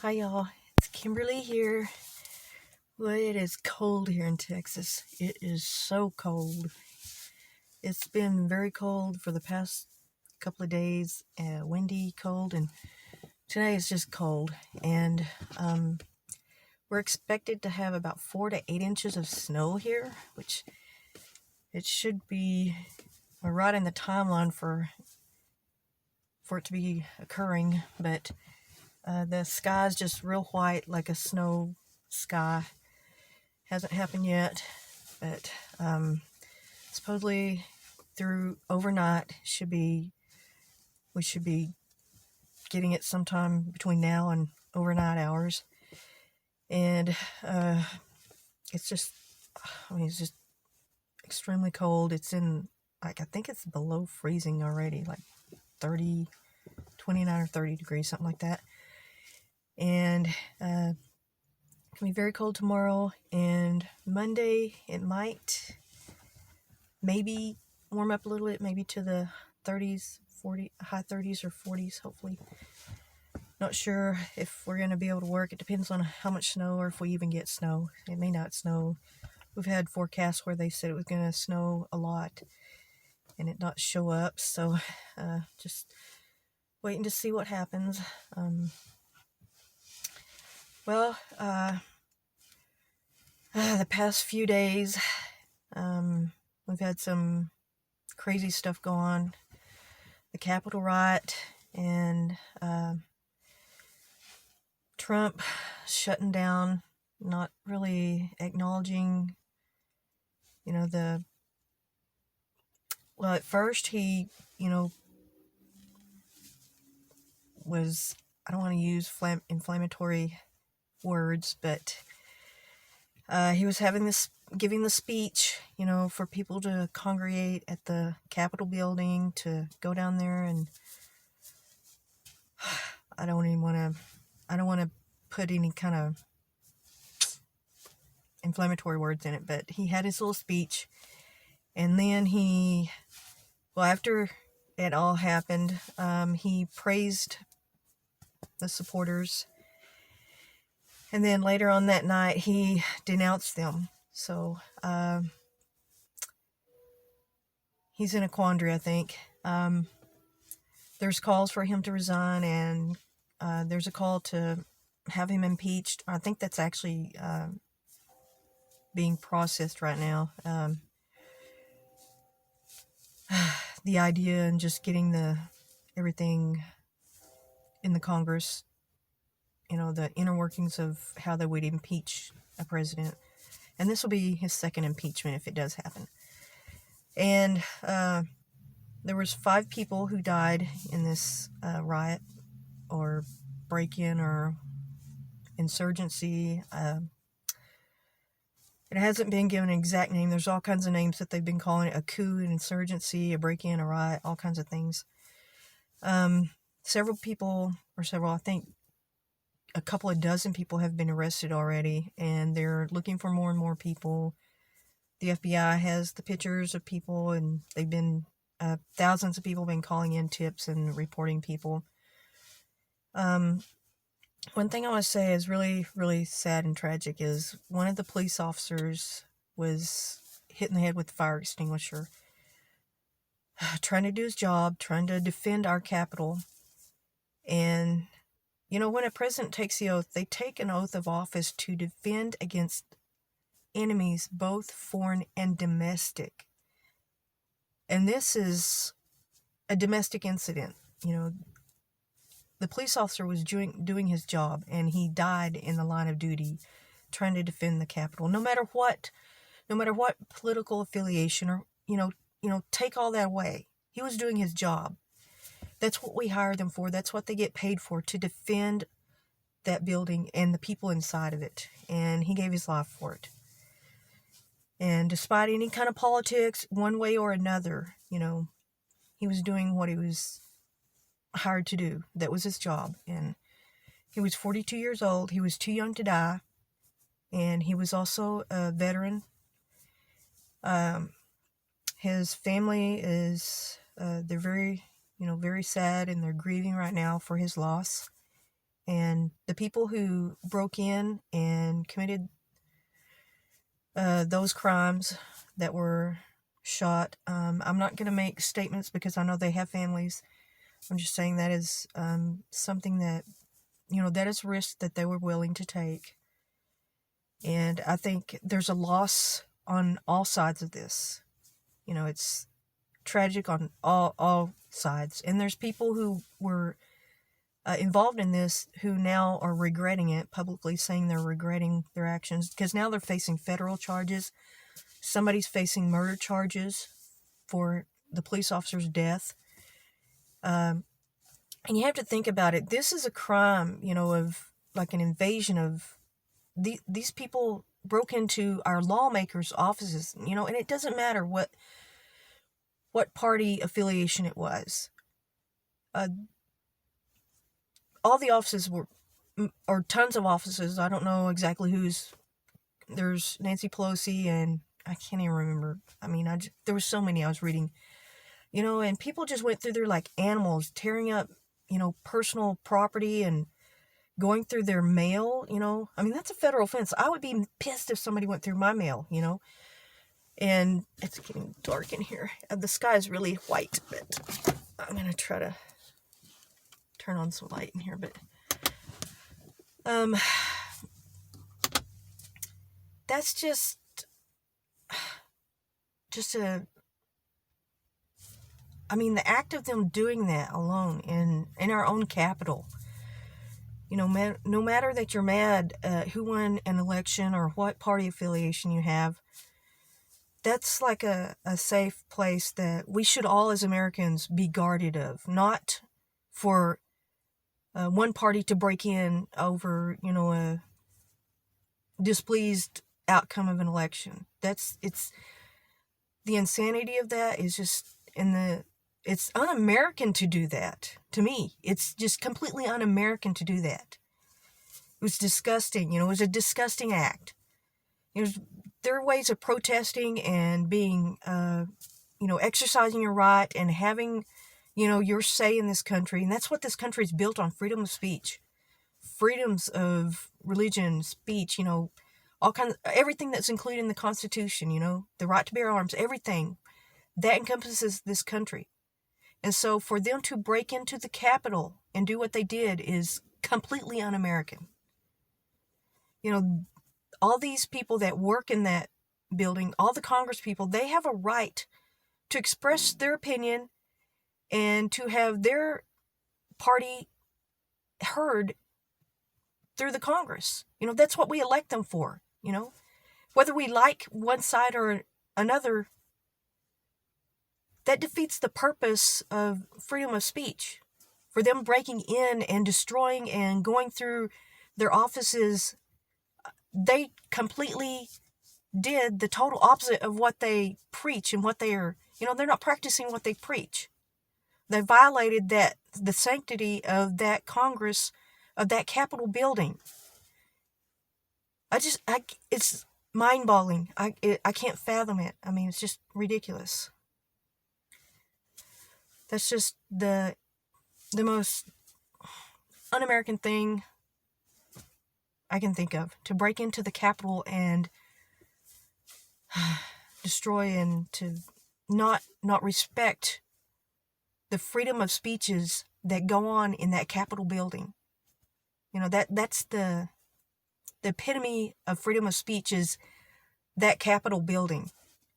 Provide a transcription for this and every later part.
Hi y'all, it's Kimberly here. Well, it is cold here in Texas. It is so cold. It's been very cold for the past couple of days, windy, cold, and today it's just cold. And we're expected to have about 4 to 8 inches of snow here, which it should be, we're right in the timeline for it to be occurring, but the sky's just real white like a snow sky. Hasn't happened yet, but supposedly through overnight we should be getting it sometime between now and overnight hours. And it's just, it's just extremely cold. It's in, I think it's below freezing already, like 30, 29 or 30 degrees, something like that. And it's gonna be very cold tomorrow, and Monday it might maybe warm up a little bit, maybe to the 30s, high 30s or 40s, hopefully. Not sure if we're going to be able to work. It depends on how much snow, or if we even get snow. It may not snow. We've had forecasts where they said it was going to snow a lot and it not show up, so just waiting to see what happens. The past few days, we've had some crazy stuff go on. The Capitol riot, and Trump shutting down, not really acknowledging, at first he, was, I don't want to use inflammatory words, but he was giving the speech, for people to congregate at the Capitol building, to go down there, and I don't want to put any kind of inflammatory words in it, but he had his little speech, and then after it all happened, he praised the supporters, and then later on that night he denounced them. So he's in a quandary, I think. There's calls for him to resign, and there's a call to have him impeached. I think that's actually being processed right now. The idea and just getting everything in the Congress, the inner workings of how they would impeach a president. And this will be his second impeachment if it does happen. And there was 5 people who died in this riot or break-in or insurgency. It hasn't been given an exact name. There's all kinds of names that they've been calling it: a coup, an insurgency, a break-in, a riot, all kinds of things. Several people, I think a couple of dozen people have been arrested already, and they're looking for more and more people. The FBI has the pictures of people, and they've been, thousands of people have been calling in tips and reporting people. One thing I want to say is really, really sad and tragic is one of the police officers was hit in the head with a fire extinguisher, trying to do his job, trying to defend our Capitol. And, when a president takes the oath, they take an oath of office to defend against enemies, both foreign and domestic. And this is a domestic incident. The police officer was doing his job, and he died in the line of duty trying to defend the Capitol. No matter what political affiliation, or take all that away, he was doing his job. That's what we hire them for. That's what they get paid for, to defend that building and the people inside of it. And he gave his life for it. And despite any kind of politics, one way or another, he was doing what he was hired to do. That was his job. And he was 42 years old. He was too young to die. And he was also a veteran. His family is, they're very, very sad, and they're grieving right now for his loss. And the people who broke in and committed those crimes that were shot. I'm not going to make statements because I know they have families. I'm just saying that is something that, that is risk that they were willing to take. And I think there's a loss on all sides of this. It's tragic on all sides. And there's people who were involved in this who now are regretting it, publicly saying they're regretting their actions, because now they're facing federal charges. Somebody's facing murder charges for the police officer's death. And you have to think about it. This is a crime, of like an invasion of these people broke into our lawmakers' offices, and it doesn't matter what party affiliation it was. All the offices or tons of offices. I don't know exactly who's. There's Nancy Pelosi, and I can't even remember. There were so many I was reading, and people just went through there like animals, tearing up, personal property and going through their mail, that's a federal offense. I would be pissed if somebody went through my mail, and it's getting dark in here. The sky is really white, but I'm going to try to turn on some light in here, but that's just the act of them doing that alone in our own capital, no matter that you're mad who won an election or what party affiliation you have, that's like a safe place that we should all as Americans be guarded of, not for one party to break in over, a displeased outcome of an election. It's the insanity of that is just it's un-American to do that. To me, it's just completely un-American to do that. It was disgusting. It was a disgusting act. There are ways of protesting and being, exercising your right and having, your say in this country. And that's what this country is built on: freedom of speech, freedoms of religion, speech, all kinds of, everything that's included in the Constitution, the right to bear arms, everything that encompasses this country. And so for them to break into the Capitol and do what they did is completely un-American. All these people that work in that building, all the Congress people, they have a right to express their opinion and to have their party heard through the Congress. That's what we elect them for, Whether we like one side or another, that defeats the purpose of freedom of speech. For them breaking in and destroying and going through their offices, they completely did the total opposite of what they preach and what they are, they're not practicing what they preach. They violated the sanctity of that Congress, of that Capitol building. It's mind-boggling. I can't fathom it. It's just ridiculous. That's just the most un-American thing I can think of, to break into the Capitol and destroy and to not respect the freedom of speeches that go on in that Capitol building. That's the epitome of freedom of speech, is that Capitol building,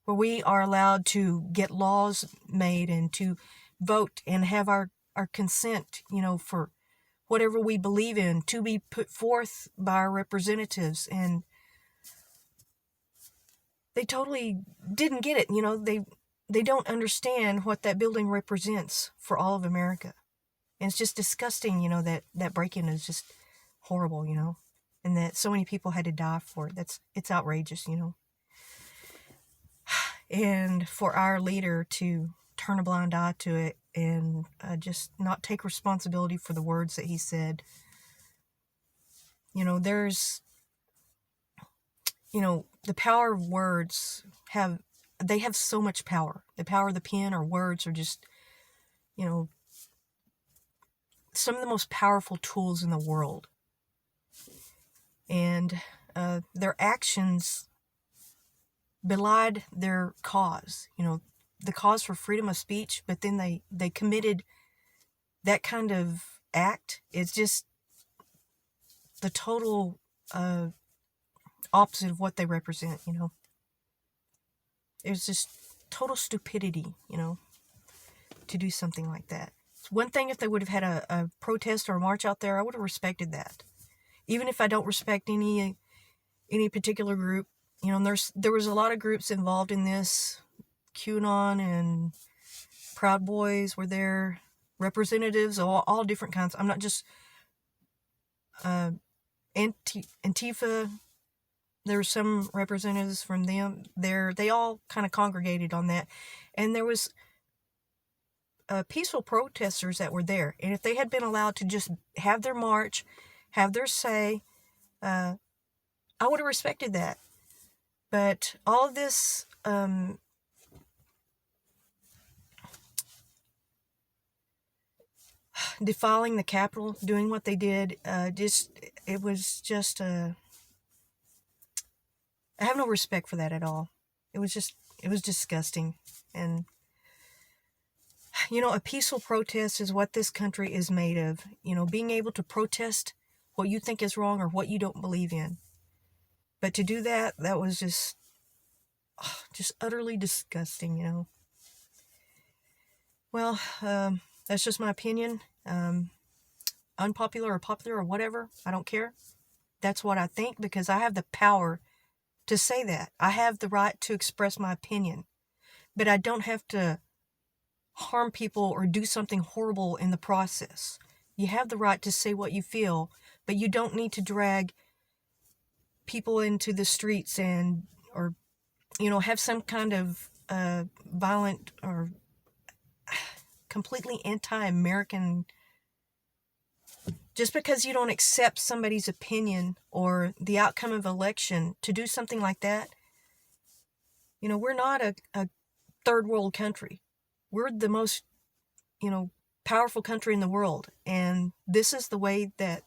where we are allowed to get laws made and to vote and have our consent, for whatever we believe in, to be put forth by our representatives. And they totally didn't get it. They don't understand what that building represents for all of America. And it's just disgusting, that break-in is just horrible, and that so many people had to die for it. It's outrageous, And for our leader to turn a blind eye to it and just not take responsibility for the words that he said. There's, the power of words have so much power. The power of the pen or words are just, some of the most powerful tools in the world. and their actions belied their cause, the cause for freedom of speech, but then they committed that kind of act. It's just the total opposite of what they represent. It's just total stupidity, to do something like that. It's one thing if they would have had a protest or a march out there, I would have respected that. Even if I don't respect any particular group, there was a lot of groups involved in this. QAnon and Proud Boys were there, representatives, all different kinds. I'm not just Antifa. There were some representatives from them there. They all kind of congregated on that, and there was peaceful protesters that were there. And if they had been allowed to just have their march, have their say, I would have respected that. But all of this defiling the Capitol, doing what they did, it was just I have no respect for that at all. It was disgusting. And a peaceful protest is what this country is made of. Being able to protest what you think is wrong or what you don't believe in. But to do that was just utterly disgusting, Well, that's just my opinion. Unpopular or popular or whatever, I don't care. That's what I think, because I have the power to say that. I have the right to express my opinion. But I don't have to harm people or do something horrible in the process. You have the right to say what you feel, but you don't need to drag people into the streets or have some kind of violent or completely anti-American, just because you don't accept somebody's opinion or the outcome of election, to do something like that. We're not a third world country. We're the most, powerful country in the world. And this is the way that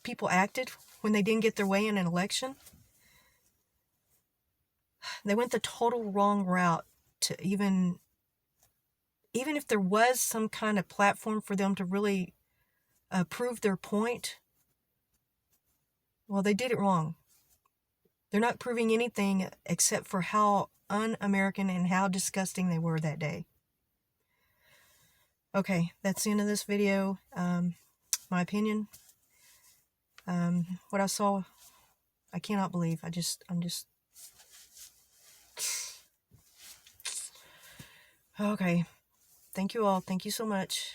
people acted when they didn't get their way in an election. They went the total wrong route to even if there was some kind of platform for them to really prove their point. Well, they did it wrong. They're not proving anything except for how un-American and how disgusting they were that day. Okay, that's the end of this video. My opinion. What I saw, I cannot believe. I'm just... Okay. Thank you all. Thank you so much.